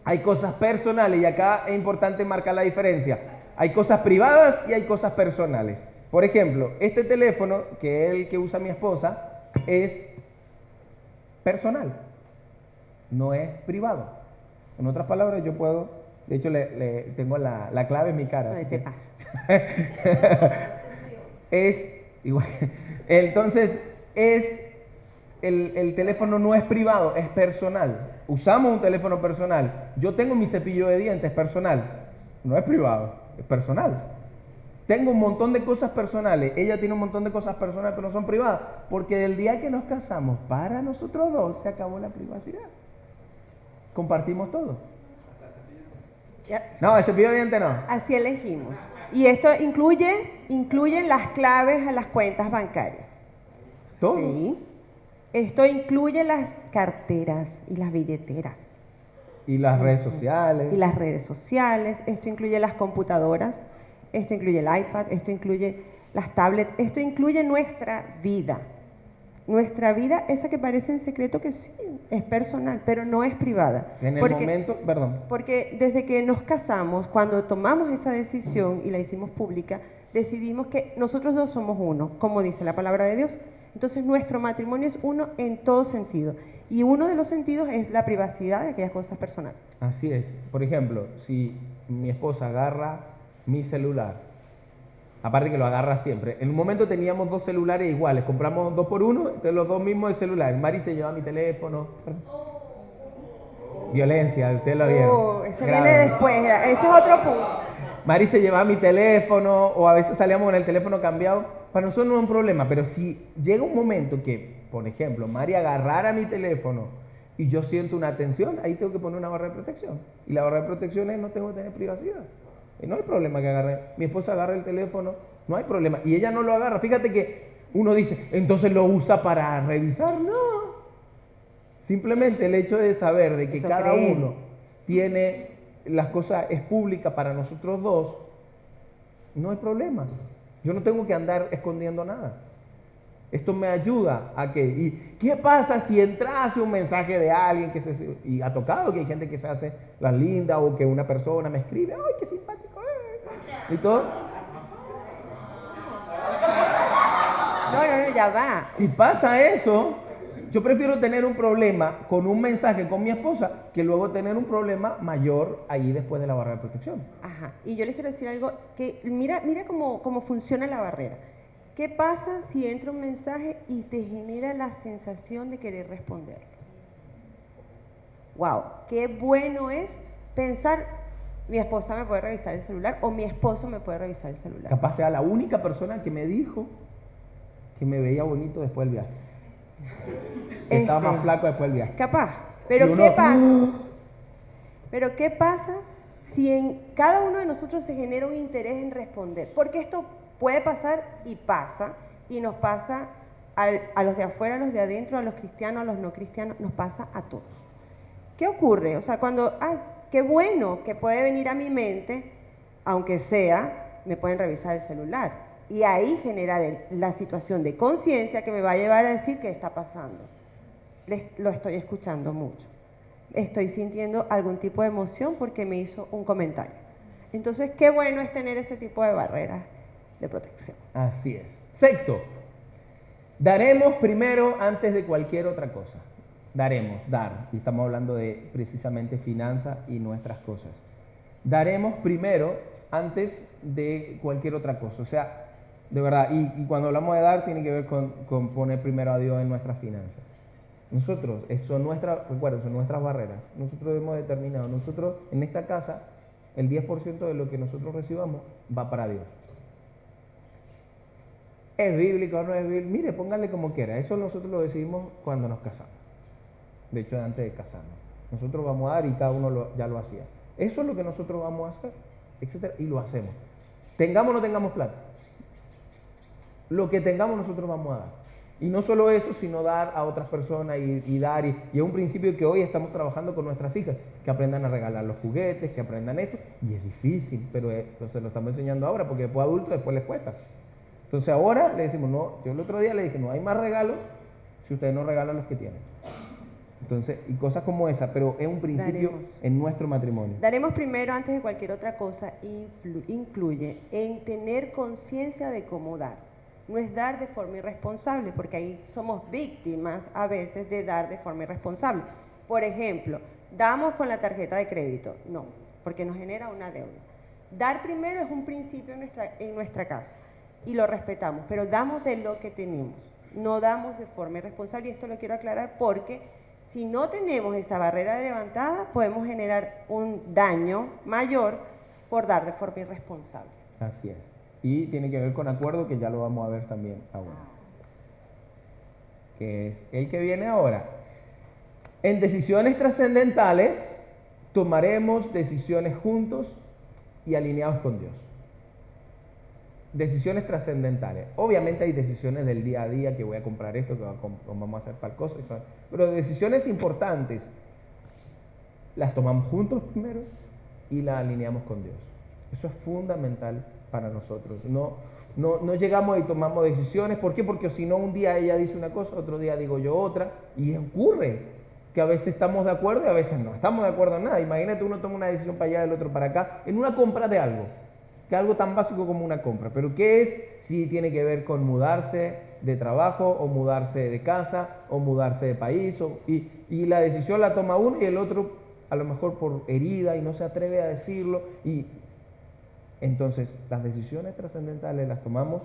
Hay cosas personales y acá es importante marcar la diferencia. Hay cosas privadas y hay cosas personales. Por ejemplo, este teléfono, que es el que usa mi esposa, es personal. No es privado. En otras palabras, yo puedo... De hecho, le tengo la clave en mi cara. No, te pasa. Es igual. Entonces, el teléfono no es privado, es personal. Usamos un teléfono personal. Yo tengo mi cepillo de dientes personal. No es privado, es personal. Tengo un montón de cosas personales. Ella tiene un montón de cosas personales, pero no son privadas. Porque del día que nos casamos, para nosotros dos, se acabó la privacidad. Compartimos todo. No, el cepillo de dientes no. Así elegimos. Y esto incluye las claves a las cuentas bancarias. ¿Todo? Sí. Esto incluye las carteras y las billeteras. Y las redes sociales. Y las redes sociales. Esto incluye las computadoras. Esto incluye el iPad. Esto incluye las tablets. Esto incluye nuestra vida. Nuestra vida, esa que parece en secreto, que sí, es personal, pero no es privada. Porque desde que nos casamos, cuando tomamos esa decisión y la hicimos pública, decidimos que nosotros dos somos uno, como dice la palabra de Dios. Entonces nuestro matrimonio es uno en todo sentido. Y uno de los sentidos es la privacidad de aquellas cosas personales. Así es. Por ejemplo, si mi esposa agarra mi celular, aparte que lo agarra siempre. En un momento teníamos 2 celulares iguales, compramos 2 por 1, entonces los 2 mismos de celular. Mari se lleva mi teléfono. Violencia, usted lo vieron. Ese viene después, ese es otro punto. Mari se llevaba mi teléfono, o a veces salíamos con el teléfono cambiado. Para nosotros no es un problema, pero si llega un momento que, por ejemplo, Mari agarrara mi teléfono y yo siento una tensión, ahí tengo que poner una barrera de protección. Y la barrera de protección es no tengo que tener privacidad. Y no hay problema que agarre, mi esposa agarre el teléfono, no hay problema. Y ella no lo agarra. Fíjate que uno dice, entonces lo usa para revisar. No. Simplemente el hecho de saber de que cada uno tiene las cosas, es pública para nosotros dos, no hay problema. Yo no tengo que andar escondiendo nada. Esto me ayuda a que, ¿y qué pasa si entrase un mensaje de alguien y ha tocado que hay gente que se hace las lindas o que una persona me escribe, ¡ay, qué simpático es! Y todo. No, ya va. Si pasa eso, yo prefiero tener un problema con un mensaje con mi esposa que luego tener un problema mayor ahí después de la barrera de protección. Ajá. Y yo les quiero decir algo, que mira cómo funciona la barrera. ¿Qué pasa si entra un mensaje y te genera la sensación de querer responder? ¡Wow! Qué bueno es pensar, mi esposa me puede revisar el celular o mi esposo me puede revisar el celular. Capaz sea la única persona que me dijo que me veía bonito después del viaje. Que estaba más flaco después del viaje. Capaz. Pero ¿qué pasa? Pero ¿qué pasa si en cada uno de nosotros se genera un interés en responder? Porque esto puede pasar y pasa, y nos pasa a los de afuera, a los de adentro, a los cristianos, a los no cristianos, nos pasa a todos. ¿Qué ocurre? O sea, cuando, qué bueno que puede venir a mi mente, aunque sea, me pueden revisar el celular. Y ahí generar la situación de conciencia que me va a llevar a decir qué está pasando. Lo estoy escuchando mucho. Estoy sintiendo algún tipo de emoción porque me hizo un comentario. Entonces, qué bueno es tener ese tipo de barreras de protección. Así es. Sexto, daremos primero antes de cualquier otra cosa. Daremos, dar. Y estamos hablando de precisamente finanzas y nuestras cosas. Daremos primero antes de cualquier otra cosa. O sea, de verdad, y cuando hablamos de dar tiene que ver con poner primero a Dios en nuestras finanzas. Nosotros, recuerden, son nuestras barreras. Nosotros hemos determinado, nosotros en esta casa, el 10% de lo que nosotros recibamos va para Dios. ¿Es bíblico o no es bíblico? Mire, pónganle como quiera. Eso nosotros lo decidimos cuando nos casamos. De hecho, antes de casarnos. Nosotros vamos a dar y cada uno ya lo hacía. Eso es lo que nosotros vamos a hacer, etcétera, y lo hacemos. Tengamos o no tengamos plata. Lo que tengamos nosotros vamos a dar. Y no solo eso, sino dar a otras personas y dar. Y es un principio que hoy estamos trabajando con nuestras hijas, que aprendan a regalar los juguetes, que aprendan esto. Y es difícil, pero se lo estamos enseñando ahora, porque después adultos, después les cuesta. Entonces ahora le decimos, no, yo el otro día le dije, no hay más regalos si ustedes no regalan los que tienen. Entonces, y cosas como esa, pero es un principio en nuestro matrimonio. Daremos primero, antes de cualquier otra cosa, incluye en tener conciencia de cómo dar. No es dar de forma irresponsable, porque ahí somos víctimas a veces de dar de forma irresponsable. Por ejemplo, damos con la tarjeta de crédito. No, porque nos genera una deuda. Dar primero es un principio en nuestra casa y lo respetamos, pero damos de lo que tenemos. No damos de forma irresponsable, y esto lo quiero aclarar porque si no tenemos esa barrera levantada, podemos generar un daño mayor por dar de forma irresponsable. Así es. Y tiene que ver con acuerdo, que ya lo vamos a ver también ahora. Que es el que viene ahora. En decisiones trascendentales, tomaremos decisiones juntos y alineados con Dios. Decisiones trascendentales. Obviamente hay decisiones del día a día, que voy a comprar esto, que vamos a hacer tal cosa, pero decisiones importantes las tomamos juntos primero y las alineamos con Dios. Eso es fundamental para nosotros. No llegamos y tomamos decisiones. ¿Por qué? Porque si no, un día ella dice una cosa, otro día digo yo otra, y ocurre que a veces estamos de acuerdo y a veces no estamos de acuerdo en nada. Imagínate, uno toma una decisión para allá, el otro para acá, en una compra de algo, que algo tan básico como una compra. ¿Pero qué es? Si tiene que ver con mudarse de trabajo, o mudarse de casa, o mudarse de país, y la decisión la toma uno y el otro a lo mejor por herida y no se atreve a decirlo. Y entonces las decisiones trascendentales las tomamos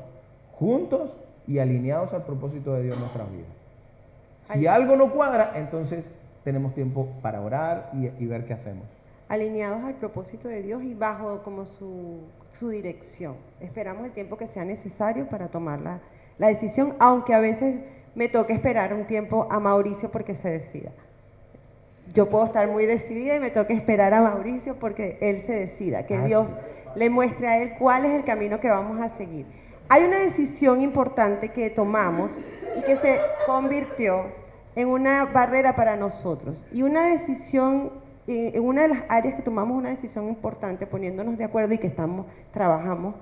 juntos y alineados al propósito de Dios en nuestras vidas. Si algo no cuadra, entonces tenemos tiempo para orar y ver qué hacemos. Alineados al propósito de Dios y bajo como su dirección. Esperamos el tiempo que sea necesario para tomar la decisión, aunque a veces me toque esperar un tiempo a Mauricio porque se decida. yo puedo estar muy decidida y me toca esperar a Mauricio porque él se decida, que Dios le muestre a él cuál es el camino que vamos a seguir. Hay una decisión importante que tomamos y que se convirtió en una barrera para nosotros. Y una decisión, en una de las áreas que tomamos una decisión importante, poniéndonos de acuerdo y que trabajamos,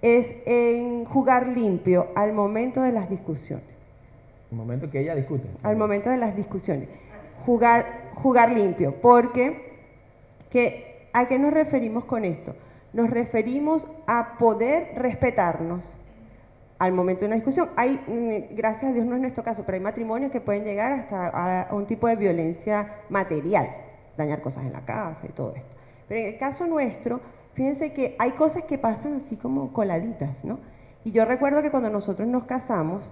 es en jugar limpio al momento de las discusiones. El momento que ella discute. Al momento de las discusiones. Jugar limpio, porque ¿a qué nos referimos con esto? Nos referimos a poder respetarnos al momento de una discusión. Gracias a Dios no es nuestro caso, pero hay matrimonios que pueden llegar hasta a un tipo de violencia material, dañar cosas en la casa y todo esto. Pero en el caso nuestro, fíjense que hay cosas que pasan así como coladitas, ¿no? Y yo recuerdo que cuando nosotros nos casamos,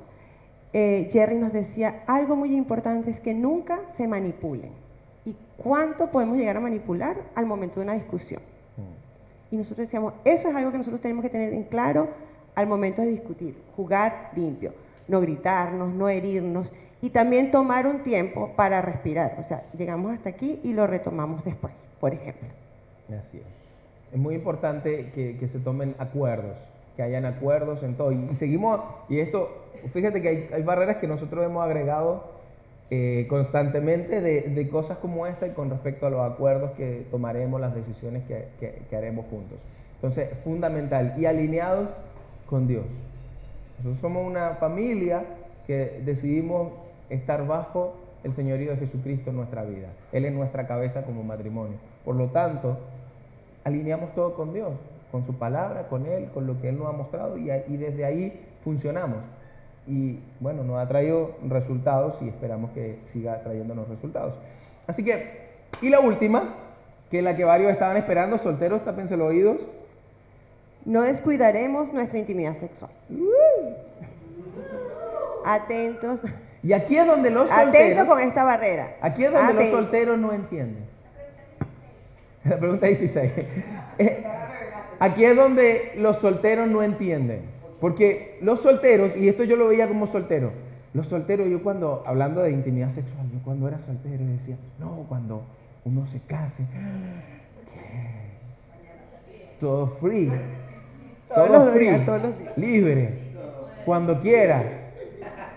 Jerry nos decía, algo muy importante es que nunca se manipulen. ¿Y cuánto podemos llegar a manipular al momento de una discusión? Y nosotros decíamos, eso es algo que nosotros tenemos que tener en claro al momento de discutir, jugar limpio, no gritarnos, no herirnos y también tomar un tiempo para respirar. O sea, llegamos hasta aquí y lo retomamos después, por ejemplo. Así es. Es muy importante que se tomen acuerdos, que hayan acuerdos en todo. Y seguimos, y esto, fíjate que hay barreras que nosotros hemos agregado constantemente de cosas como esta y con respecto a los acuerdos que tomaremos, las decisiones que haremos juntos. Entonces, fundamental y alineados con Dios. Nosotros somos una familia que decidimos estar bajo el señorío de Jesucristo en nuestra vida. Él es nuestra cabeza como matrimonio. Por lo tanto, alineamos todo con Dios, con su palabra, con Él, con lo que Él nos ha mostrado y desde ahí funcionamos. Y bueno, nos ha traído resultados y esperamos que siga trayéndonos resultados. Así que, y la última, que es la que varios estaban esperando, solteros, tápense los oídos. No descuidaremos nuestra intimidad sexual. Atentos. Y aquí es donde los solteros... Atentos con esta barrera. Aquí es donde los solteros no entienden. La pregunta 16. Aquí es donde los solteros no entienden. Porque los solteros, y esto yo lo veía como soltero, los solteros, yo cuando, hablando de intimidad sexual, yo cuando era soltero decía, no, cuando uno se case, todo free. Todos los días. Libre, cuando quiera.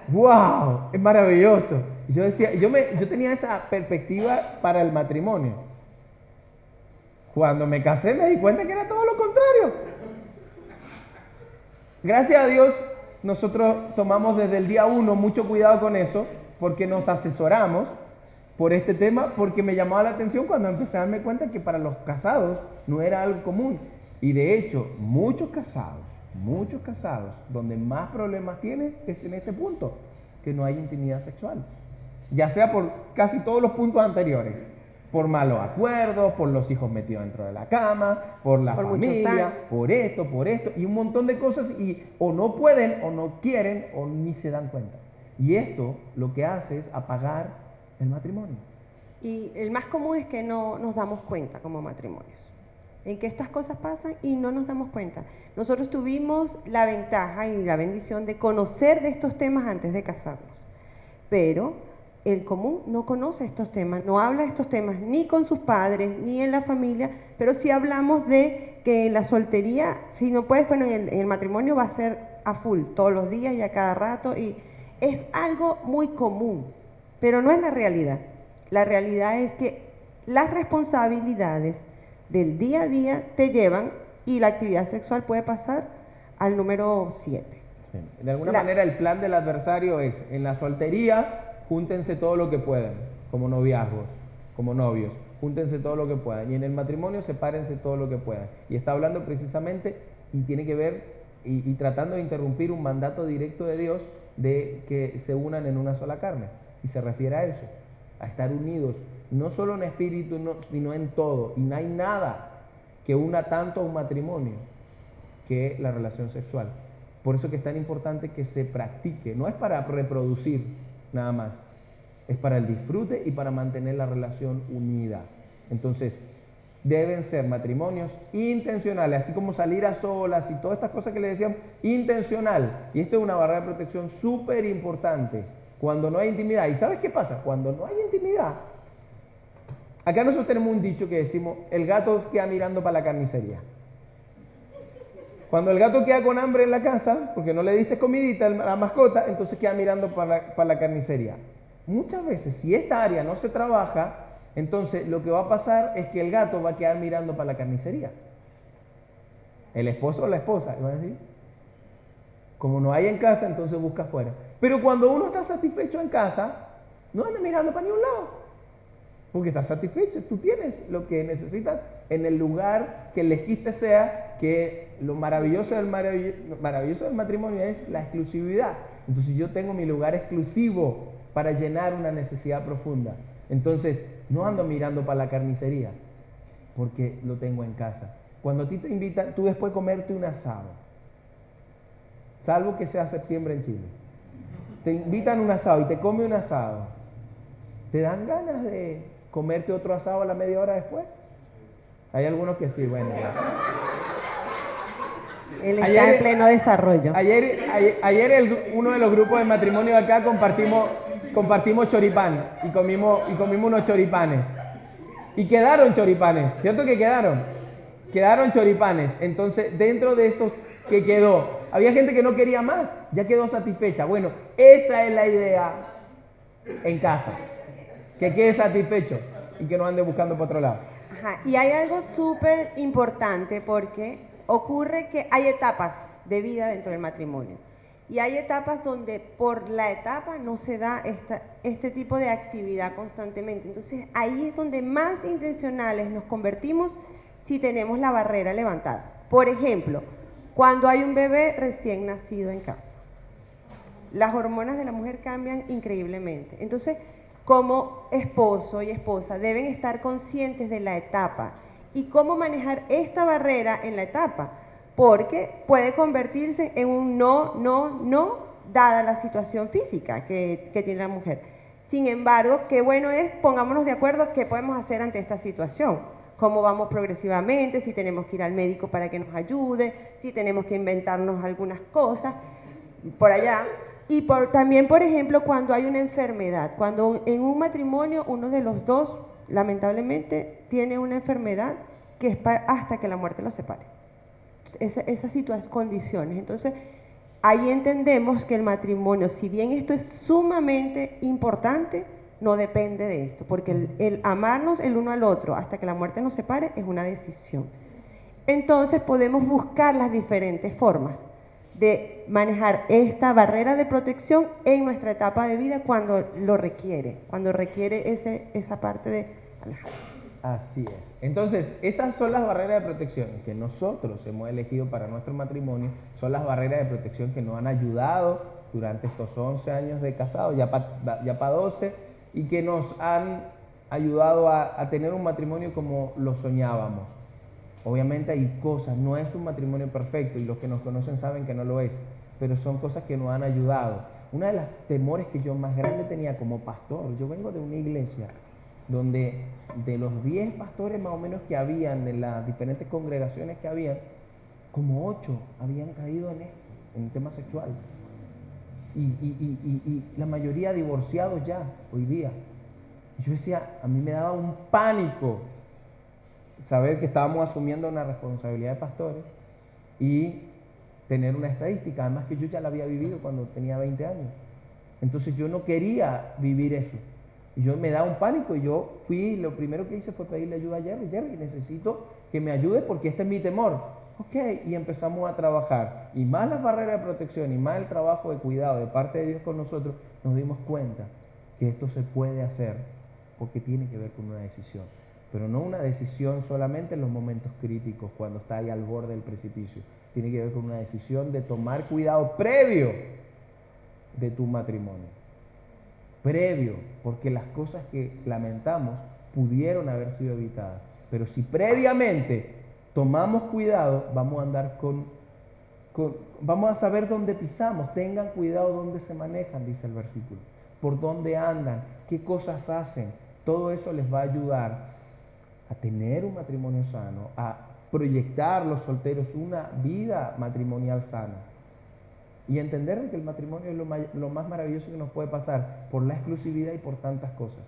¡Wow! Es maravilloso. Y yo decía, yo tenía esa perspectiva para el matrimonio. Cuando me casé me di cuenta que era todo lo contrario. Gracias a Dios, nosotros tomamos desde el día 1 mucho cuidado con eso, porque nos asesoramos por este tema, porque me llamaba la atención cuando empecé a darme cuenta que para los casados no era algo común. Y de hecho, muchos casados, donde más problemas tienen es en este punto, que no hay intimidad sexual. Ya sea por casi todos los puntos anteriores, por malos acuerdos, por los hijos metidos dentro de la cama, por la familia, por esto, y un montón de cosas, y o no pueden, o no quieren, o ni se dan cuenta. Y esto lo que hace es apagar el matrimonio. Y el más común es que no nos damos cuenta como matrimonios, en que estas cosas pasan y no nos damos cuenta. Nosotros tuvimos la ventaja y la bendición de conocer de estos temas antes de casarnos, pero el común no conoce estos temas, no habla de estos temas ni con sus padres, ni en la familia, pero sí hablamos de que en la soltería, si no puedes, bueno, en el matrimonio va a ser a full, todos los días y a cada rato, y es algo muy común, pero no es la realidad. La realidad es que las responsabilidades del día a día te llevan y la actividad sexual puede pasar al número 7. Sí. De alguna manera el plan del adversario es, en la soltería, júntense todo lo que puedan, como noviazgos, como novios, júntense todo lo que puedan. Y en el matrimonio, sepárense todo lo que puedan. Y está hablando precisamente, y tiene que ver, y tratando de interrumpir un mandato directo de Dios, de que se unan en una sola carne. Y se refiere a eso, a estar unidos, no solo en espíritu, sino en todo. Y no hay nada que una tanto a un matrimonio que la relación sexual. Por eso que es tan importante que se practique. No es para reproducir nada más, es para el disfrute y para mantener la relación unida. Entonces, deben ser matrimonios intencionales, así como salir a solas y todas estas cosas que le decíamos, intencional. Y esto es una barrera de protección súper importante cuando no hay intimidad. ¿Y sabes qué pasa? Cuando no hay intimidad, Acá nosotros tenemos un dicho que decimos, el gato queda mirando para la carnicería. Cuando el gato queda con hambre en la casa, porque no le diste comidita a la mascota, entonces queda mirando para la carnicería. Muchas veces, si esta área no se trabaja, entonces lo que va a pasar es que el gato va a quedar mirando para la carnicería. El esposo o la esposa, ¿va a decir? Como no hay en casa, entonces busca afuera. Pero cuando uno está satisfecho en casa, no anda mirando para ningún lado. Porque estás satisfecho, tú tienes lo que necesitas en el lugar que elegiste sea, que lo maravilloso del matrimonio es la exclusividad. Entonces yo tengo mi lugar exclusivo para llenar una necesidad profunda. Entonces no ando mirando para la carnicería, porque lo tengo en casa. Cuando a ti te invitan, tú después comerte un asado, salvo que sea septiembre en Chile, te invitan a un asado y te come un asado, ¿te dan ganas de comerte otro asado a la media hora después? Hay algunos que sí, bueno. Él está en pleno desarrollo. Ayer uno de los grupos de matrimonio de acá compartimos choripán y comimos unos choripanes. Y quedaron choripanes, ¿cierto que quedaron? Quedaron choripanes. Entonces, dentro de esos que quedó, había gente que no quería más, ya quedó satisfecha. Bueno, esa es la idea en casa, que quede satisfecho y que no ande buscando por otro lado. Ajá. Y hay algo súper importante porque ocurre que hay etapas de vida dentro del matrimonio. Y hay etapas donde por la etapa no se da este tipo de actividad constantemente. Entonces ahí es donde más intencionales nos convertimos si tenemos la barrera levantada. Por ejemplo, cuando hay un bebé recién nacido en casa, las hormonas de la mujer cambian increíblemente. Entonces, como esposo y esposa deben estar conscientes de la etapa y cómo manejar esta barrera en la etapa, porque puede convertirse en un no, dada la situación física que tiene la mujer. Sin embargo, qué bueno es, pongámonos de acuerdo qué podemos hacer ante esta situación, cómo vamos progresivamente, si tenemos que ir al médico para que nos ayude, si tenemos que inventarnos algunas cosas, por allá. Y también, por ejemplo, cuando hay una enfermedad, cuando en un matrimonio uno de los dos, lamentablemente, tiene una enfermedad que es hasta que la muerte los separe. Esas condiciones. Entonces, ahí entendemos que el matrimonio, si bien esto es sumamente importante, no depende de esto, porque el amarnos el uno al otro hasta que la muerte nos separe es una decisión. Entonces, podemos buscar las diferentes formas de manejar esta barrera de protección en nuestra etapa de vida cuando lo requiere, cuando requiere esa parte de alejarse. Así es. Entonces, esas son las barreras de protección que nosotros hemos elegido para nuestro matrimonio, son las barreras de protección que nos han ayudado durante estos 11 años de casados, ya para 12, y que nos han ayudado a tener un matrimonio como lo soñábamos. Obviamente hay cosas, no es un matrimonio perfecto y los que nos conocen saben que no lo es, pero son cosas que nos han ayudado. Una de las temores que yo más grande tenía como pastor, yo vengo de una iglesia donde de los 10 pastores más o menos que habían, de las diferentes congregaciones que habían, como 8 habían caído en esto, en el tema sexual. Y la mayoría divorciados ya, hoy día. Yo decía, a mí me daba un pánico saber que estábamos asumiendo una responsabilidad de pastores y tener una estadística, además que yo ya la había vivido cuando tenía 20 años. Entonces yo no quería vivir eso. Y yo me daba un pánico y yo lo primero que hice fue pedirle ayuda a Jerry, necesito que me ayude porque este es mi temor. Ok, y empezamos a trabajar. Y más las barreras de protección y más el trabajo de cuidado de parte de Dios con nosotros, nos dimos cuenta que esto se puede hacer porque tiene que ver con una decisión. Pero no una decisión solamente en los momentos críticos, cuando está ahí al borde del precipicio. Tiene que ver con una decisión de tomar cuidado previo de tu matrimonio. Previo, porque las cosas que lamentamos pudieron haber sido evitadas. Pero si previamente tomamos cuidado, vamos a andar vamos a saber dónde pisamos. Tengan cuidado dónde se manejan, dice el versículo. Por dónde andan, qué cosas hacen. Todo eso les va a ayudar a tener un matrimonio sano, a proyectar los solteros una vida matrimonial sana y entender que el matrimonio es lo más maravilloso que nos puede pasar por la exclusividad y por tantas cosas.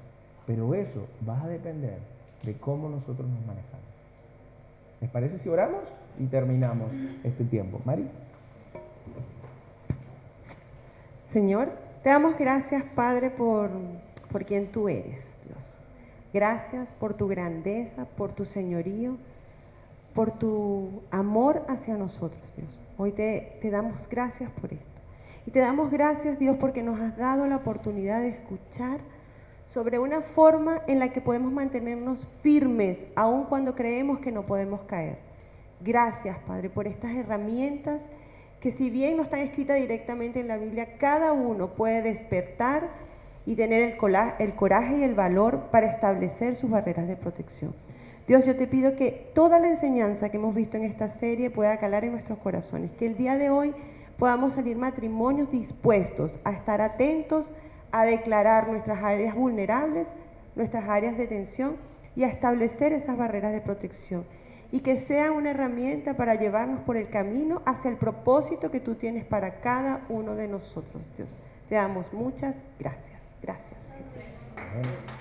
Pero eso va a depender de cómo nosotros nos manejamos. ¿Les parece si oramos y terminamos este tiempo? Mari. Señor, te damos gracias, Padre, por quien tú eres, Dios. Gracias por tu grandeza, por tu señorío, por tu amor hacia nosotros, Dios. Hoy te damos gracias por esto. Y te damos gracias, Dios, porque nos has dado la oportunidad de escuchar sobre una forma en la que podemos mantenernos firmes, aun cuando creemos que no podemos caer. Gracias, Padre, por estas herramientas que, si bien no están escritas directamente en la Biblia, cada uno puede despertar y tener el coraje y el valor para establecer sus barreras de protección. Dios, yo te pido que toda la enseñanza que hemos visto en esta serie pueda calar en nuestros corazones, que el día de hoy podamos salir matrimonios dispuestos a estar atentos, a declarar nuestras áreas vulnerables, nuestras áreas de tensión y a establecer esas barreras de protección. Y que sean una herramienta para llevarnos por el camino hacia el propósito que tú tienes para cada uno de nosotros, Dios. Te damos muchas gracias. Gracias, Jesús. Amén.